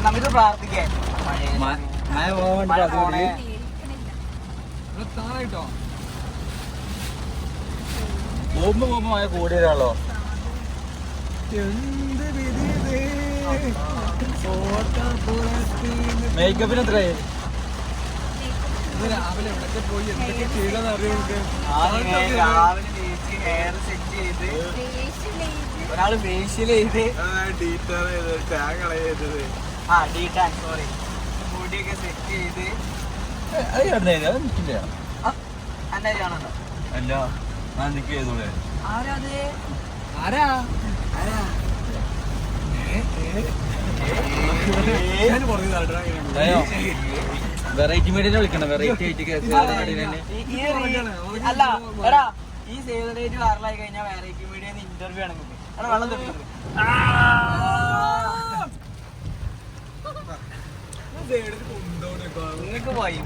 നമുക്ക് പ്രാർത്ഥിക്കാം. പോകുമ്പോ മഴ കൂടിയതാണല്ലോ. മേക്കപ്പിന് എത്രയായി? രാവിലെ എവിടൊക്കെ പോയി എന്തൊക്കെ ചെയ്തെന്ന് അറിയാം. രാവിലെ ഹെയർ സെറ്റ് ചെയ്ത് ഒരാള് ഫേഷ്യൽ ചെയ്ത് സോറി മുടിയൊക്കെ സെറ്റ് ചെയ്ത് അന്നാണോ? അല്ല ചെയ്തോളെ. ആരാ വെറൈറ്റി മീഡിയനെ വിളിക്കണം. വെറൈറ്റി അല്ല എടാ, ഈ സേവ് ദ ഡേറ്റ് വൈറലായി കഴിഞ്ഞാൽ വെറൈറ്റി മീഡിയ ഇന്റർവ്യൂ ആണ്. വെള്ളം നിങ്ങൾക്ക് പോയി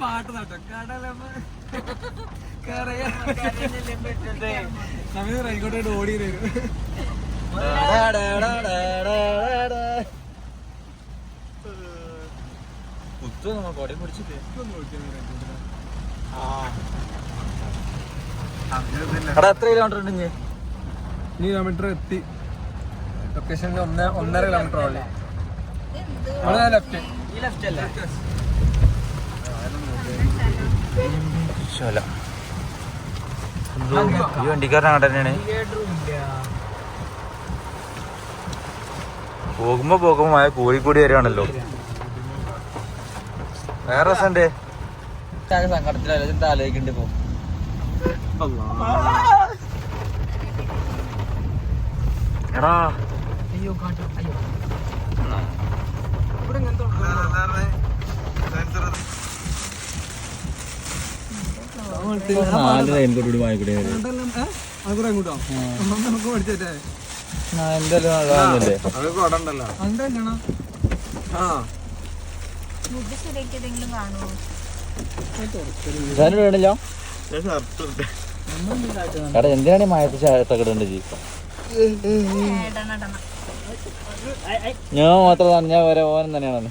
പാട്ട് നട്ടോ കടലമ്മ സമയം റൈക്കോട്ടായിട്ട് ഓടി വരും. കൊടയും പിടിച്ചിട്ട് എത്ര കിലോമീറ്റർ ഉണ്ട്? 3 കിലോമീറ്റർ എത്തി. ലൊക്കേഷനിൽ 1.5 കിലോമീറ്റർ ഉള്ളു. ലെഫ്റ്റ് ഈ ലെഫ്റ്റ് അല്ല ഈ വണ്ടിക്കാരൻ അങ്ങോട്ട് തന്നെയാണ്. പോകുമ്പോ മഴ കൂടി വരികയാണല്ലോ. വേറെ രസമുണ്ട്. സങ്കടത്തിലല്ല ചിന്ത ആലോചിക്കണ്ട്. ഇപ്പൊ എടാ അയ്യോ അയ്യോ വേണല്ലോ. എടാ എന്തിനാണ് മഴത്ത് തകടേണ്ട ജീപ്പ്? ഞാൻ മാത്രം ഞാൻ വരെ ഓനം തന്നെയാണ്.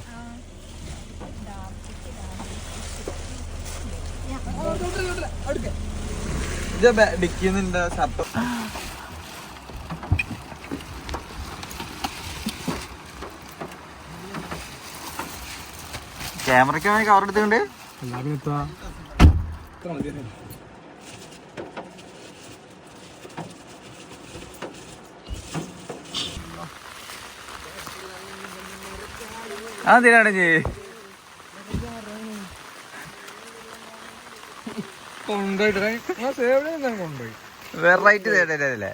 ഡിക്കിന്നുണ്ട് ഷർട്ട്. ക്യാമറയ്ക്ക് വേണമെങ്കിൽ കവർ എടുത്തുകൊണ്ട് അതിനാണ് വെറൈറ്റി തേടല്ലേ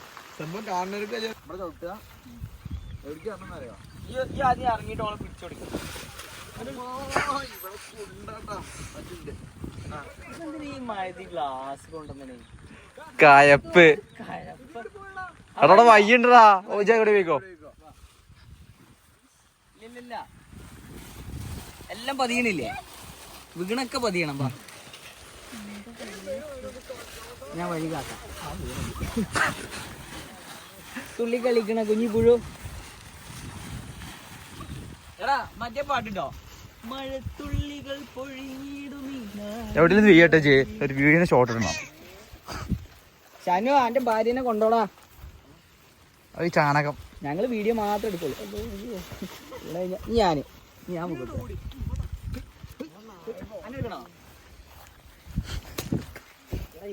ആദ്യം ഇറങ്ങിയിട്ട് ഓളെ പിടിച്ചോടിക്കും. ഗ്ലാസ് കൊണ്ടുവന്നെ കയപ്പ് അവിടെ വയ്യണ്ടാ. ഓജ എവിടെ പോയിക്കോ. ഇല്ലില്ല എല്ലാം പതിയണില്ലേ? വീണൊക്കെ പതിയണം. ഞാൻ വഴി കാക്കാം. തുള്ളി കളിക്കണ കുഞ്ഞി പുഴു. എടാ മറ്റേ പാട്ടുണ്ടോ? മഴത്തുള്ളികൾ എവിടെ വീട്ടെ ഒരു വീടിനെ ഷോട്ട് ഇടണം. ഷാനു എന്റെ ഭാര്യനെ കൊണ്ടോടാ. അത് ചാണകം. ഞങ്ങള് വീഡിയോ മാത്രം എടുക്കുള്ളൂ. ഞാൻ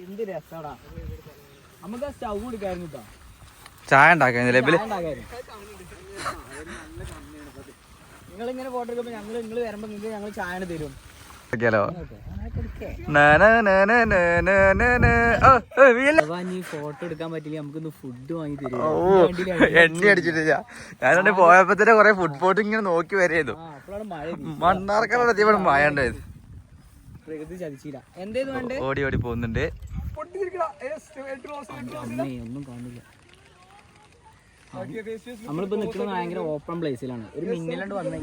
എന്ത് രസാടാ. നമുക്ക് ആ സ്റ്റൗ എടുക്കായിരുന്നു കേട്ടോ. ചായ ഉണ്ടാക്കാൻ നിങ്ങളിങ്ങനെ ഫോട്ടോ എടുക്കുമ്പോ നിങ്ങൾ വരുമ്പോ ഞങ്ങൾ ചായ തരും. ഫോട്ടോ എടുക്കാൻ പറ്റില്ല. നമുക്കൊന്ന് ഫുഡ് വാങ്ങി തരും. എണ്ണ അടിച്ചിട്ടില്ല. ഞാനോണ്ട് പോയപ്പോ തന്നെ കൊറേ ഫുഡ് ഫോട്ടോ ഇങ്ങനെ നോക്കി വരെയായിരുന്നു. മണ്ണാർക്കാട് മഴ ഉണ്ടായത്. പ്രകൃതി ചതിച്ചില്ല. എന്തേത് വേണ്ടേ? ഓടി പോകുന്നുണ്ട്. ഒന്നും കാണില്ല. നമ്മളിപ്പോ നിൽക്കുന്നത് ഭയങ്കര ഓപ്പൺ പ്ലേസിലാണ്. ഒരു മിന്നലാണ്ട് വന്നു.